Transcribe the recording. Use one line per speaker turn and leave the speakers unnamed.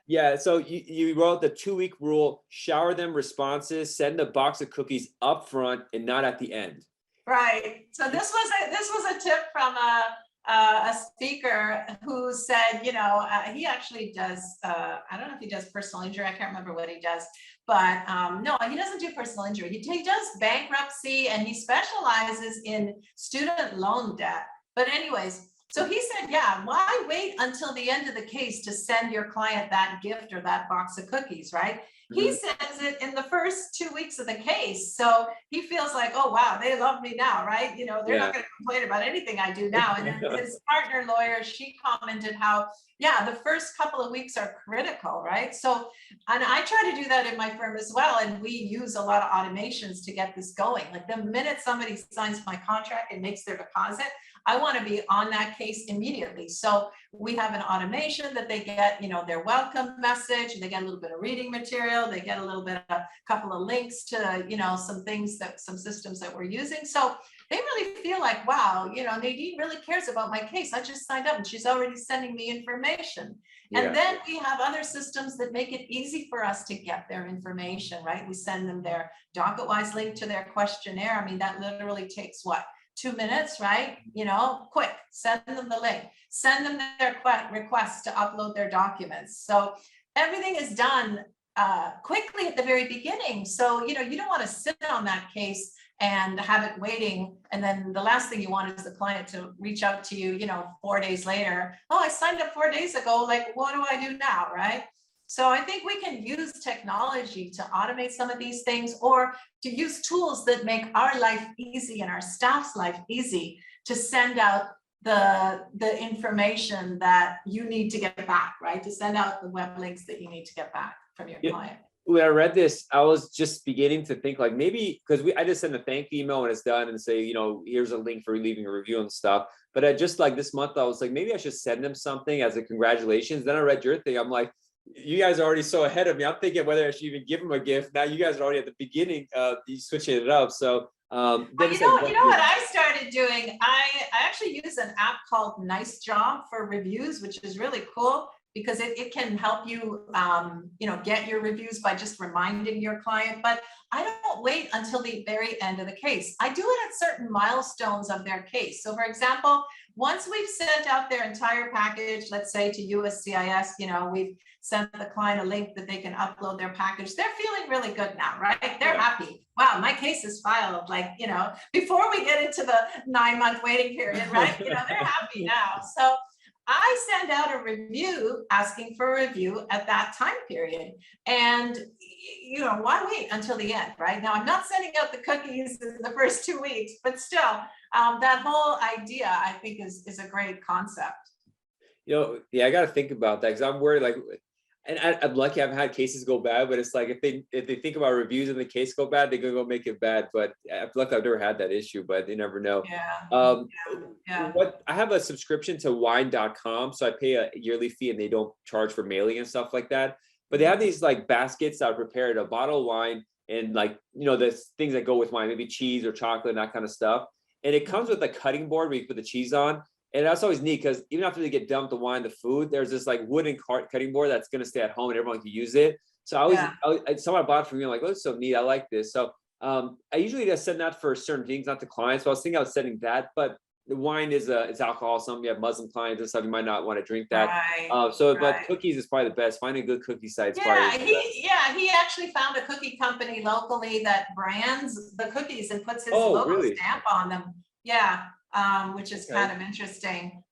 Yeah, so you wrote the 2-week rule, shower them responses, send a box of cookies up front and not at the end.
Right. So this was a tip from a speaker who said, he actually does. I don't know if he does personal injury. I can't remember what he does, but no, he doesn't do personal injury. He does bankruptcy, and he specializes in student loan debt. But anyways, so he said, yeah, why wait until the end of the case to send your client that gift or that box of cookies, right? He sends it in the first 2 weeks of the case. So he feels like, oh, wow, they love me now, right? They're not going to complain about anything I do now. And then his partner lawyer, she commented how, yeah, the first couple of weeks are critical, right? So, and I try to do that in my firm as well. And we use a lot of automations to get this going. Like the minute somebody signs my contract and makes their deposit, I want to be on that case immediately. So we have an automation that they get, their welcome message, and they get a little bit of reading material. They get a little bit of a couple of links to, some systems that we're using. So they really feel like, wow, Nadine really cares about my case. I just signed up and she's already sending me information. And then we have other systems that make it easy for us to get their information, right? We send them their DocketWise link to their questionnaire. I mean, that literally takes what? 2 minutes, right? Quick, send them the link, send them their request to upload their documents. So everything is done quickly at the very beginning. So, you don't want to sit on that case and have it waiting. And then the last thing you want is the client to reach out to you, 4 days later. Oh, I signed up 4 days ago. Like, what do I do now, right? So I think we can use technology to automate some of these things, or to use tools that make our life easy and our staff's life easy to send out the information that you need to get back, right? To send out the web links that you need to get back from your client.
When I read this, I was just beginning to think like maybe, because I just send a thank you email when it's done and say, here's a link for leaving a review and stuff. But I just like this month, I was like, maybe I should send them something as a congratulations. Then I read your thing. I'm like, you guys are already so ahead of me. I'm thinking whether I should even give them a gift. Now you guys are already at the beginning. You switching it up. So
you know what I started doing? I actually use an app called Nice Job for reviews, which is really cool because it can help you, get your reviews by just reminding your client. But I don't wait until the very end of the case. I do it at certain milestones of their case. So for example, once we've sent out their entire package, let's say to USCIS, we've sent the client a link that they can upload their package. They're feeling really good now, right? They're happy. Wow, my case is filed. Like, before we get into the 9-month waiting period, right? They're happy now. So I send out a review asking for a review at that time period. And, why wait until the end, right? Now, I'm not sending out the cookies in the first 2 weeks, but still, that whole idea, I think, is a great concept.
I got to think about that because I'm worried, like, and I'm lucky I've had cases go bad, but it's like if they think about reviews and the case go bad, they're gonna go make it bad. But I'm lucky I've never had that issue, but you never know. What I have a subscription to wine.com, so I pay a yearly fee and they don't charge for mailing and stuff like that. But they have these like baskets that are prepared, a bottle of wine and like, the things that go with wine, maybe cheese or chocolate and that kind of stuff. And it comes with a cutting board where you put the cheese on. And that's always neat because even after they get dumped, the wine, the food, there's this like wooden cutting board that's going to stay at home and everyone can use it. So someone bought it for me. I'm like, oh, it's so neat. I like this. So I usually just send that for certain things, not to clients. So I was thinking I was sending that, but the wine is it's alcohol. Some you have Muslim clients and stuff, you might not want to drink that. But cookies is probably the best. Finding a good cookie site.
He actually found a cookie company locally that brands the cookies and puts his logo stamp on them. Yeah. Which is kind of interesting.